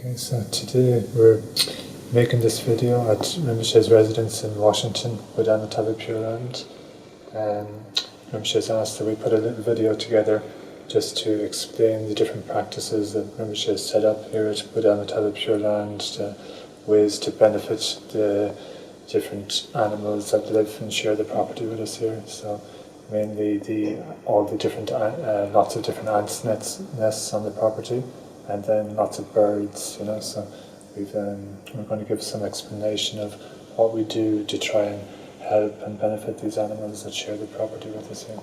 Okay, so today we're making this video at Rinpoche's residence in Washington, Buddha Amitabha Pure Land. Rinpoche's asked that we put a little video together just to explain the different practices that Rinpoche has set up here at Buddha Amitabha Pure Land, the ways to benefit the different animals that live and share the property with us here. So mainly all the different lots of different ants nests on the property, and then lots of birds, so we're going to give some explanation of what we do to try and help and benefit these animals that share the property with us here.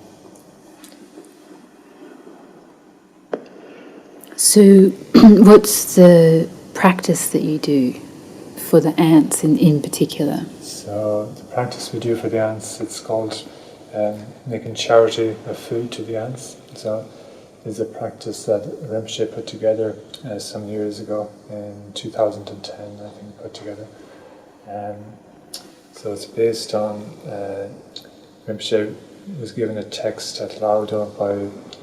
So what's the practice that you do for the ants in particular? So the practice we do for the ants, it's called making charity of food to the ants. So is a practice that Rinpoche put together some years ago, in 2010 I think put together. So it's based on, Rinpoche was given a text at Laudo by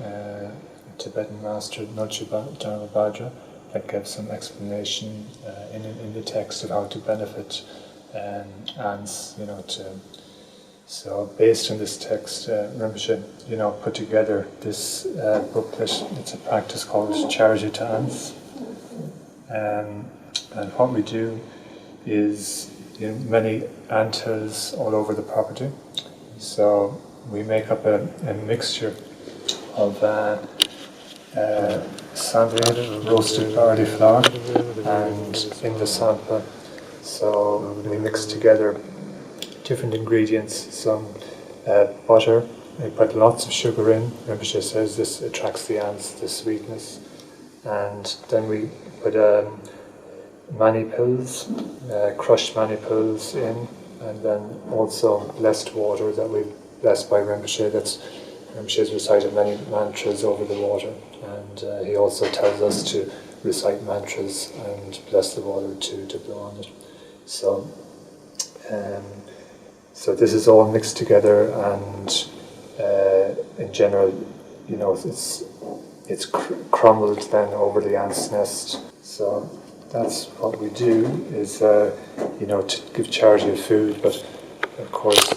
a Tibetan master, Nolche Dharma Bhadra, that gives some explanation in the text of how to benefit ants, So based on this text, Rinpoche, put together this booklet. It's a practice called Charity to Ants. And what we do is many ant hills all over the property. So we make up a mixture of sandalwood, roasted barley flour, and in the sampa. So we mix together different ingredients, some butter. We put lots of sugar in. Rinpoche says this attracts the ants, the sweetness. And then we put mani pills, crushed mani pills in, and then also blessed water that we've blessed by Rinpoche. Rinpoche's recited many mantras over the water, and he also tells us to recite mantras and bless the water to blow on it. So this is all mixed together, and in general, it's crumbled then over the ant's nest. So that's what we do, is to give charity of food, but of course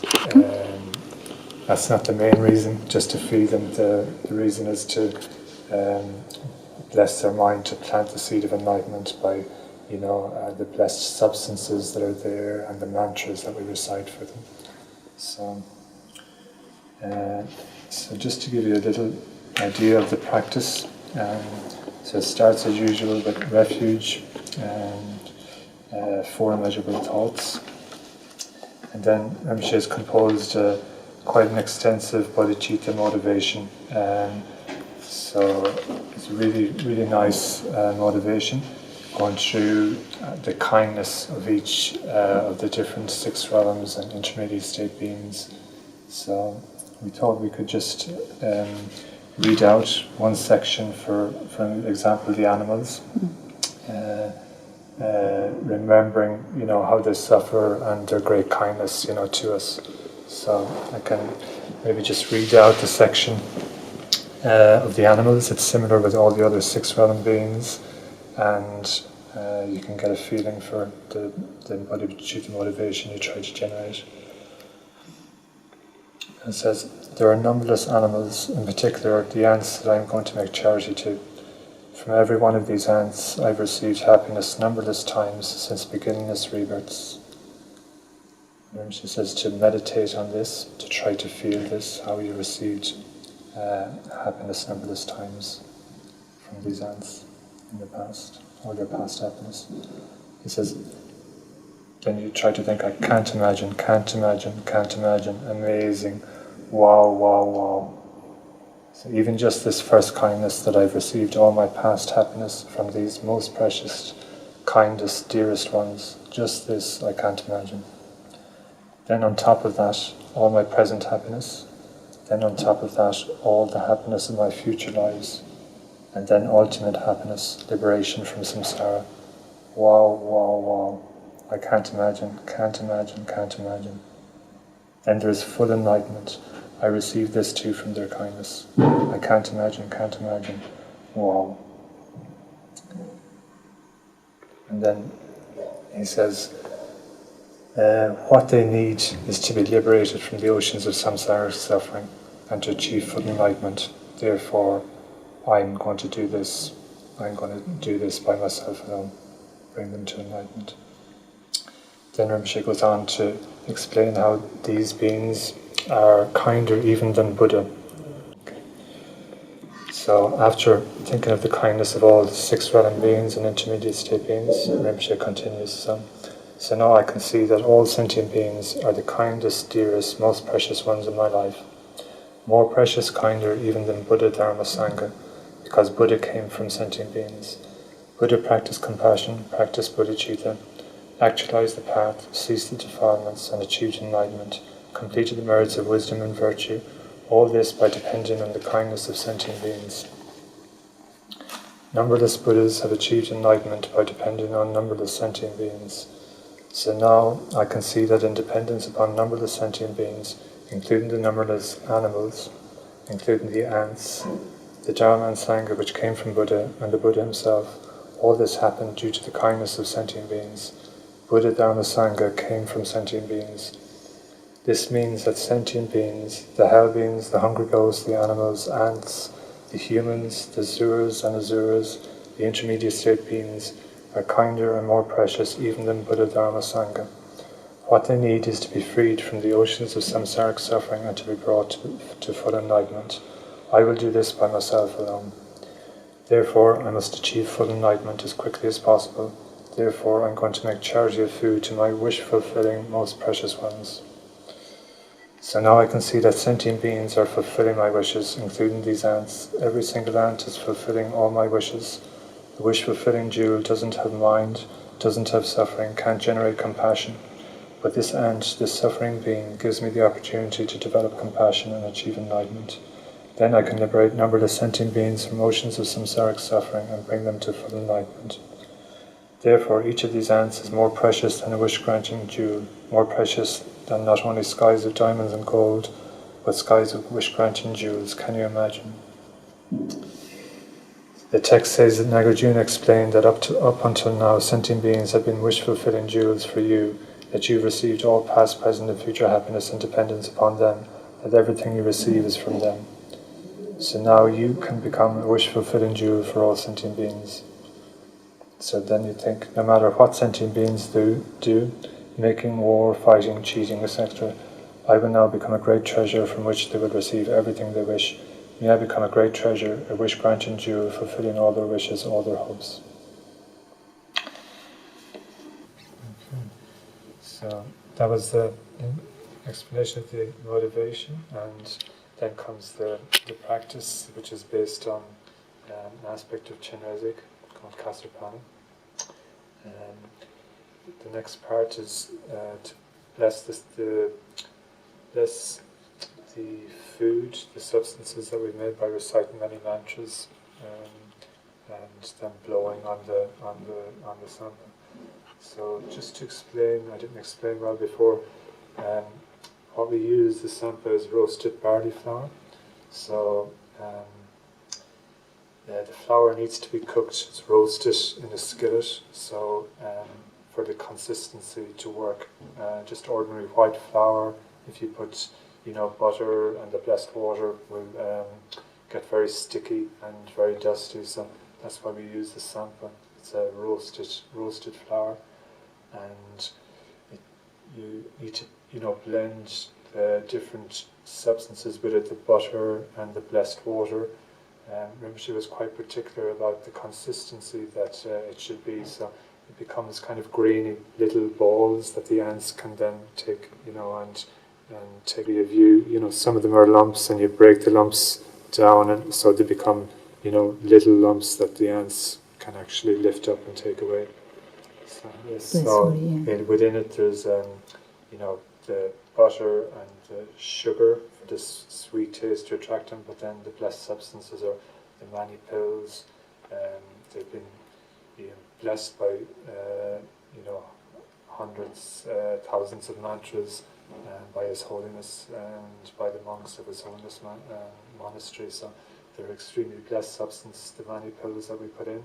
that's not the main reason, just to feed them. The reason is to bless their mind, to plant the seed of enlightenment by the blessed substances that are there and the mantras that we recite for them. So just to give you a little idea of the practice, so it starts as usual with refuge and 4 immeasurable thoughts, and then Rinpoche has composed quite an extensive bodhicitta motivation, so it's really, really nice motivation, going through the kindness of each of the different 6 realms and intermediate state beings. So we thought we could just read out one section for example, the animals, remembering how they suffer and their great kindness to us. So I can maybe just read out the section of the animals. It's similar with all the other 6 realm beings, and you can get a feeling for the bodhicitta motivation you try to generate. It says, there are numberless animals, in particular the ants that I am going to make charity to. From every one of these ants I've received happiness numberless times since beginningless rebirths. And she says to meditate on this, to try to feel this, how you received happiness numberless times from these ants in the past, or their past happiness. He says, then you try to think, I can't imagine, amazing, wow. So even just this first kindness that I've received, all my past happiness from these most precious, kindest, dearest ones, just this I can't imagine. Then on top of that, all my present happiness. Then on top of that, all the happiness of my future lives. And then ultimate happiness, liberation from samsara. Wow. I can't imagine. Then there is full enlightenment. I receive this too from their kindness. I can't imagine. Wow. And then he says, what they need is to be liberated from the oceans of samsaric suffering and to achieve full enlightenment. Therefore, I'm going to do this. I'm going to do this by myself alone, bring them to enlightenment. Then Rinpoche goes on to explain how these beings are kinder even than Buddha. So after thinking of the kindness of all the six realm beings and intermediate state beings, Rinpoche continues, so now I can see that all sentient beings are the kindest, dearest, most precious ones in my life. More precious, kinder even than Buddha, Dharma, Sangha, because Buddha came from sentient beings. Buddha practiced compassion, practiced bodhicitta, actualized the path, ceased the defilements, and achieved enlightenment, completed the merits of wisdom and virtue, all this by depending on the kindness of sentient beings. Numberless Buddhas have achieved enlightenment by depending on numberless sentient beings. So now I can see that in dependence upon numberless sentient beings, including the numberless animals, including the ants, the Dharma and Sangha which came from Buddha, and the Buddha himself, all this happened due to the kindness of sentient beings. Buddha, Dharma, Sangha came from sentient beings. This means that sentient beings, the hell beings, the hungry ghosts, the animals, ants, the humans, the Suras and Asuras, the intermediate state beings, are kinder and more precious even than Buddha, Dharma, Sangha. What they need is to be freed from the oceans of samsaric suffering and to be brought to full enlightenment. I will do this by myself alone. Therefore, I must achieve full enlightenment as quickly as possible. Therefore, I'm going to make charity of food to my wish-fulfilling, most precious ones. So now I can see that sentient beings are fulfilling my wishes, including these ants. Every single ant is fulfilling all my wishes. The wish-fulfilling jewel doesn't have mind, doesn't have suffering, can't generate compassion. But this ant, this suffering being, gives me the opportunity to develop compassion and achieve enlightenment. Then I can liberate numberless sentient beings from oceans of samsaric suffering and bring them to full enlightenment. Therefore, each of these ants is more precious than a wish-granting jewel, more precious than not only skies of diamonds and gold, but skies of wish-granting jewels. Can you imagine? The text says that Nagarjuna explained that up until now, sentient beings have been wish-fulfilling jewels for you, that you've received all past, present, and future happiness and dependence upon them, that everything you receive is from them. So now you can become a wish-fulfilling jewel for all sentient beings. So then you think, no matter what sentient beings do, making war, fighting, cheating, etc., I will now become a great treasure from which they will receive everything they wish. May I become a great treasure, a wish-granting jewel, fulfilling all their wishes, all their hopes. Okay. So that was the explanation of the motivation, and then comes the practice, which is based on an aspect of Chinrezig called Kasarpana. The next part is to bless the food, the substances that we made by reciting many mantras, and then blowing on the sampa. So just to explain, I didn't explain well before. What we use the sampa is roasted barley flour. So the flour needs to be cooked. It's roasted in a skillet. So for the consistency to work, just ordinary white flour. If you put butter and the blessed water will get very sticky and very dusty, so that's why we use the sampa. It's a roasted flour, and you need to blend the different substances with it, the butter and the blessed water. Rinpoche was quite particular about the consistency that it should be, so it becomes kind of grainy little balls that the ants can then take, and take a view. Some of them are lumps, and you break the lumps down, and so they become, little lumps that the ants can actually lift up and take away. So within it, there's, the butter and the sugar for this sweet taste to attract them, but then the blessed substances are the mani pills. They've been blessed by, hundreds, thousands of mantras, by His Holiness and by the monks of His Holiness monastery. So they're extremely blessed substances, the mani pills that we put in.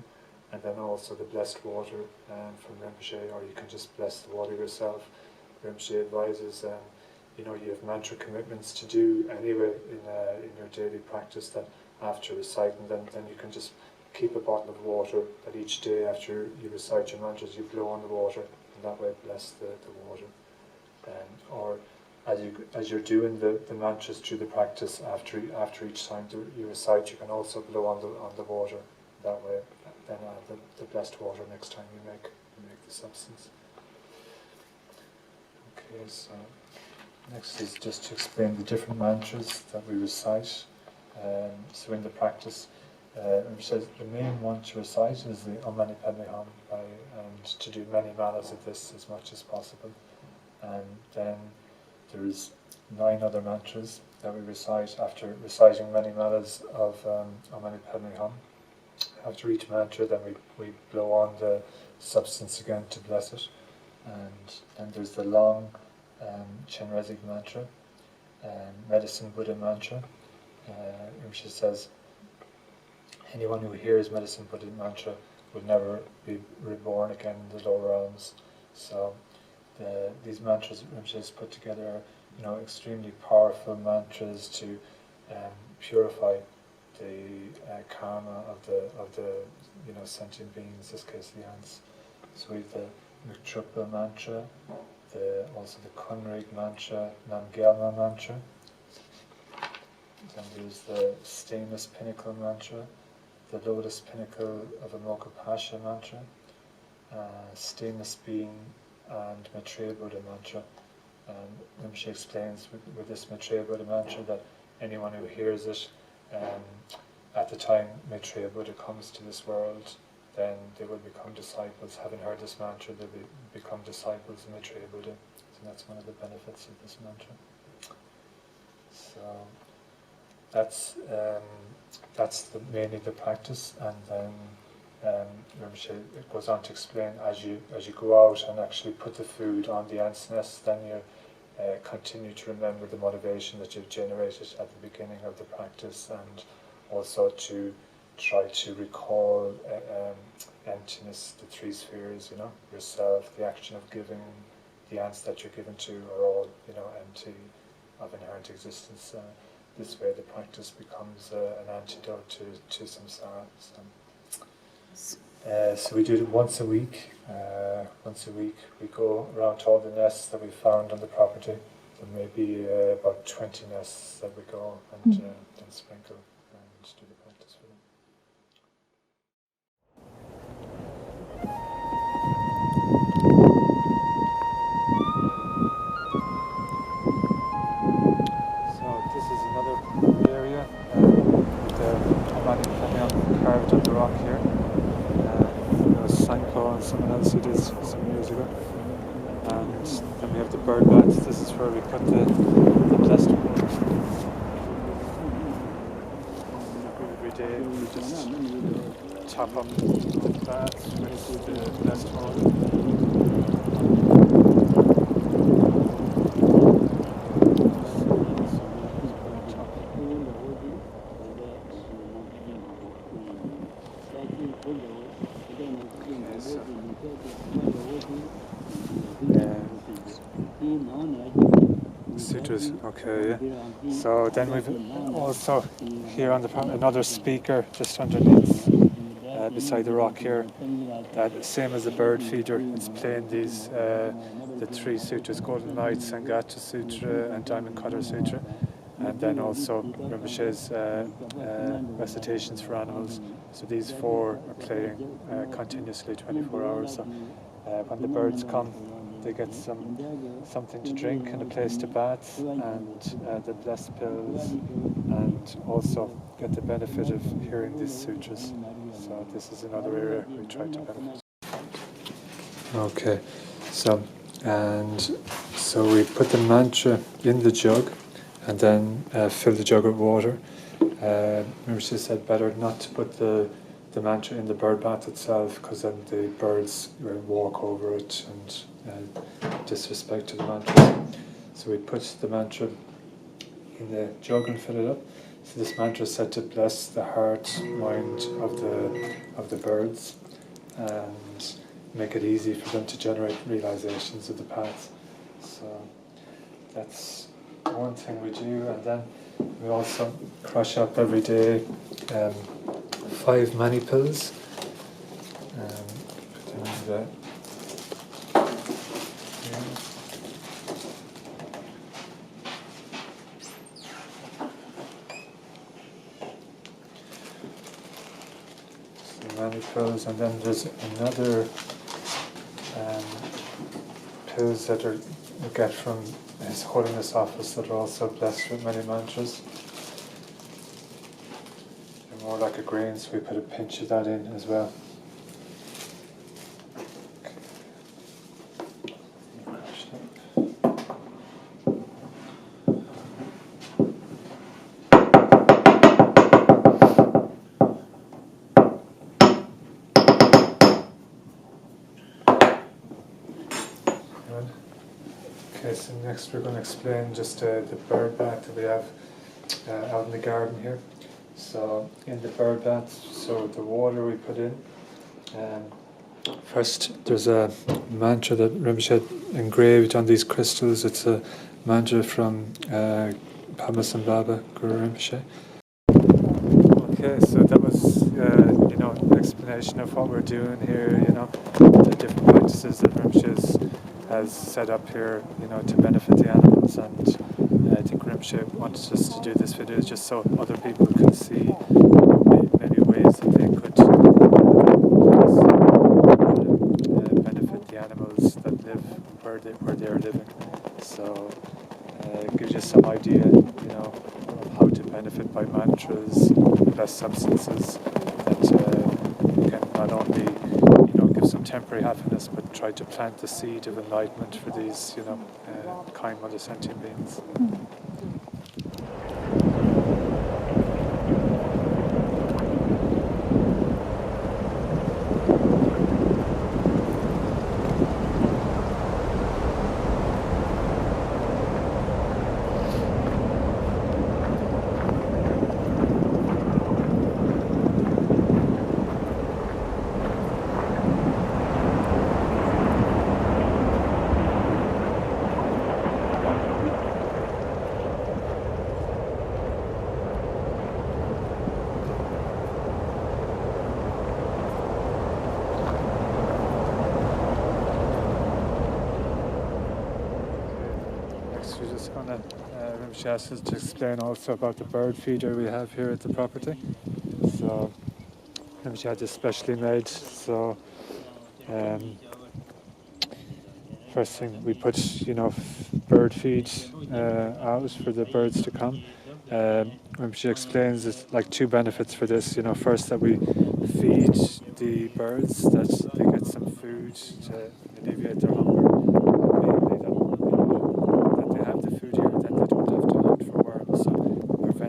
and then also the blessed water from Rinpoche, or you can just bless the water yourself. Rinpoche advises, you have mantra commitments to do anyway in your daily practice, that after reciting them, then you can just keep a bottle of water that each day after you recite your mantras, you blow on the water, and that way bless the water. Or as you're doing the mantras through the practice, after each time you recite, you can also blow on the water. That way, then add the blessed water next time you make the substance. Okay, so next is just to explain the different mantras that we recite. So in the practice, it says the main one to recite is the Om Mani Padme Hum, and to do many malas of this as much as possible. And then there's 9 other mantras that we recite after reciting many malas of Om Mani Padme Hum. After each mantra, then we blow on the substance again to bless it. And then there's the long Chenrezig mantra, Medicine Buddha mantra, which says, anyone who hears Medicine Buddha mantra will never be reborn again in the lower realms. So these mantras Rinpoche has put together are extremely powerful mantras to purify the karma of the sentient beings, in this case the ants. So we have the Muktruppa mantra, also the Kunrig mantra, Namgyalma mantra. Then there's the Stainless Pinnacle mantra, the Lotus Pinnacle of Amoghapasha mantra, Stainless Being, and Maitreya Buddha mantra. Rinpoche explains with this Maitreya Buddha mantra that anyone who hears it, at the time Maitreya Buddha comes to this world, then they will become disciples. Having heard this mantra, they will become disciples of Maitreya Buddha. So that's one of the benefits of this mantra. So that's mainly the practice, and then Rinpoche goes on to explain as you go out and actually put the food on the ant's nest, then you continue to remember the motivation that you've generated at the beginning of the practice, and also to try to recall emptiness, the 3 spheres, yourself, the action of giving, the ants that you're given to are all, empty of inherent existence. This way the practice becomes an antidote to samsara. So we do it once a week. Once a week we go around to all the nests that we found on the property. There may be about 20 nests that we go and then sprinkle and do the practice for them. So this is another area with the Om Mani Padme Hum carved on the rock here. There was Sanko and someone else who did some years ago. And then we have the bird baths. This is where we put the blessed water. Every day we just top up the baths with the blessed water. Sutras, okay, yeah. So then we've also here on another speaker just underneath, beside the rock here, that same as the bird feeder, it's playing these, the 3 sutras, Golden Light, Sangata Sutra and Diamond Cutter Sutra, and then also Rinpoche's recitations for animals. So these 4 are playing continuously 24 hours. So when the birds come, they get something to drink and a place to bath, and the blessed pills, and also get the benefit of hearing these sutras. So this is another area we try to benefit. Okay, so we put the mantra in the jug, and then fill the jug with water. Remember, she said better not to put the mantra in the bird bath itself, because then the birds walk over it and disrespect to the mantra. So we put the mantra in the jug and fill it up. So this mantra is said to bless the heart, mind of the birds, and make it easy for them to generate realizations of the path. So that's one thing we do, and then we also crush up every day 5 mani pills. Put them in there. Many pills, and then there's another pills that we get from His Holiness Office that are also blessed with many mantras. They're more like a grain, so we put a pinch of that in as well. Okay, so next we're going to explain just the bird bath that we have out in the garden here. So in the bird bath, so the water we put in, first there's a mantra that Rinpoche had engraved on these crystals. It's a mantra from Padma Baba Guru Rinpoche. Okay, so that was an explanation of what we're doing here, the different practices that Rinpoche has set up here, to benefit the animals, and I think Rinpoche wants us to do this video just so other people can see maybe ways that they could benefit the animals that live where they are living. So it gives you some idea, of how to benefit by mantras, less substances that can not only give some temporary happiness, but try to plant the seed of enlightenment for these, kind mother sentient beings. We're just going to, Rinpoche asked us to explain also about the bird feeder we have here at the property. So Rinpoche had this specially made, so first thing we put, bird feed out for the birds to come. Rinpoche explains it's like 2 benefits for this. First that we feed the birds, that they get some food to alleviate their hunger.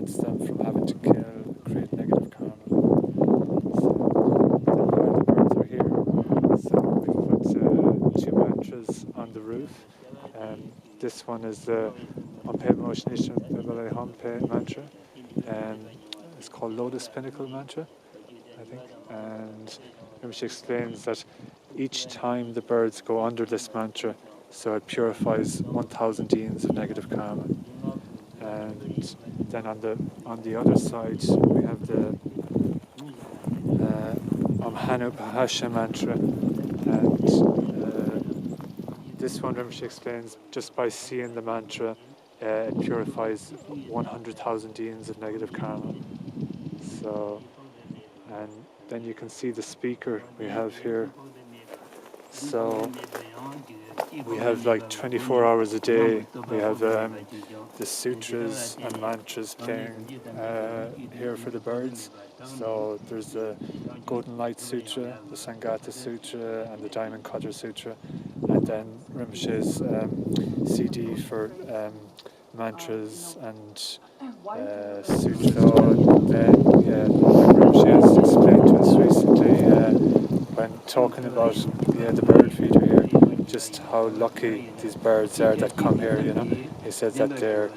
Them from having to kill, create negative karma. So the birds are here. So we put 2 mantras on the roof. This one is the Ompe Moshnisha Bibale Hompe mantra. It's called Lotus Pinnacle mantra, I think. And Rinpoche explains that each time the birds go under this mantra, so it purifies 1,000 deans of negative karma. And then on the other side we have the Amhanu Pahasha mantra, and this one Rinpoche explains just by seeing the mantra it purifies 100,000 deans of negative karma. So, and then you can see the speaker we have here. So we have like 24 hours a day. We have the sutras and mantras playing here for the birds. So there's the Golden Light Sutra, the Sangata Sutra, and the Diamond Cutter Sutra, and then Rinpoche's CD for mantras and sutras. So then, Rinpoche has explained to us recently when talking about the bird feeder here, just how lucky these birds are that come here. He says that they're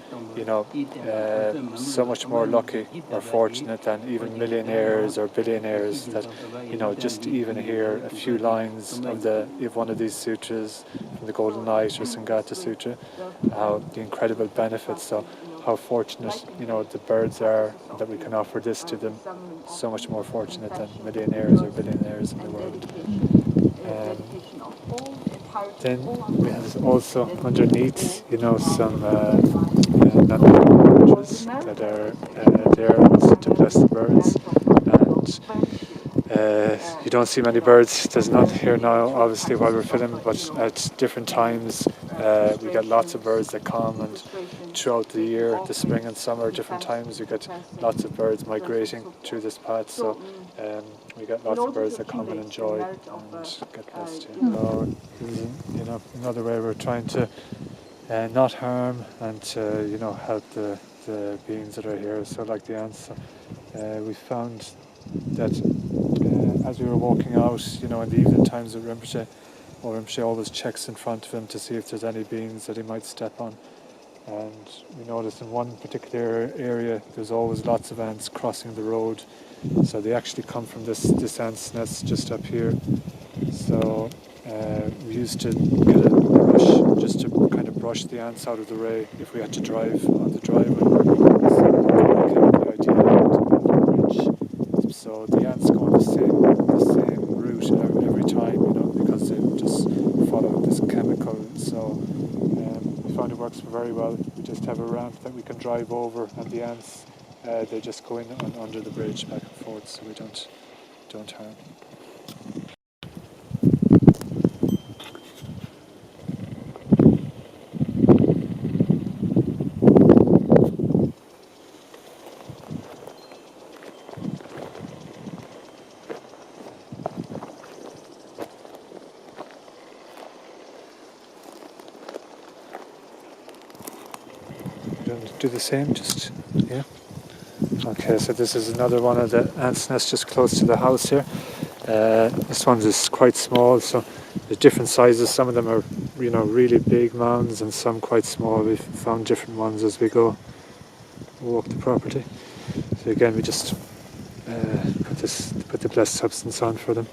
so much more lucky or fortunate than even millionaires or billionaires that, just even hear a few lines of one of these sutras, from the Golden Light or Sangata Sutra, how the incredible benefits. So how fortunate, the birds are that we can offer this to them. So much more fortunate than millionaires or billionaires in the world. Then we have also underneath, some branches that are there also to bless the birds. And you don't see many birds. There's none here now, obviously, while we're filming, but at different times we get lots of birds that come, and throughout the year, the spring and summer, different times we get lots of birds migrating through this path. So we get lots of birds that come and enjoy and get blessed here. So this is, another way we're trying to not harm and to, help the beings that are here. So like the ants, we found that as we were walking out, in the evening times of Rinpoche always checks in front of him to see if there's any beings that he might step on. And we noticed in one particular area there's always lots of ants crossing the road. So they actually come from this ant's nest just up here. So we used to get a brush just to kind of brush the ants out of the way if we had to drive on the driveway. So we came up with the idea of building a bridge. So the ants go on the same route every time, because they just follow this chemical. So we found it works very well. We just have a ramp that we can drive over, and the ants they just go in under the bridge back and forth, so we don't harm. Do the same, just, yeah. Okay, so this is another one of the ants' nests just close to the house here. This one is quite small, so there's different sizes. Some of them are, really big mounds, and some quite small. We've found different ones as we go walk the property. So again, we just put the blessed substance on for them.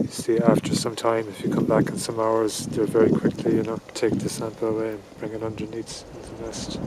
See, after some time, if you come back in some hours, they'll very quickly, take the sample away and bring it underneath the nest.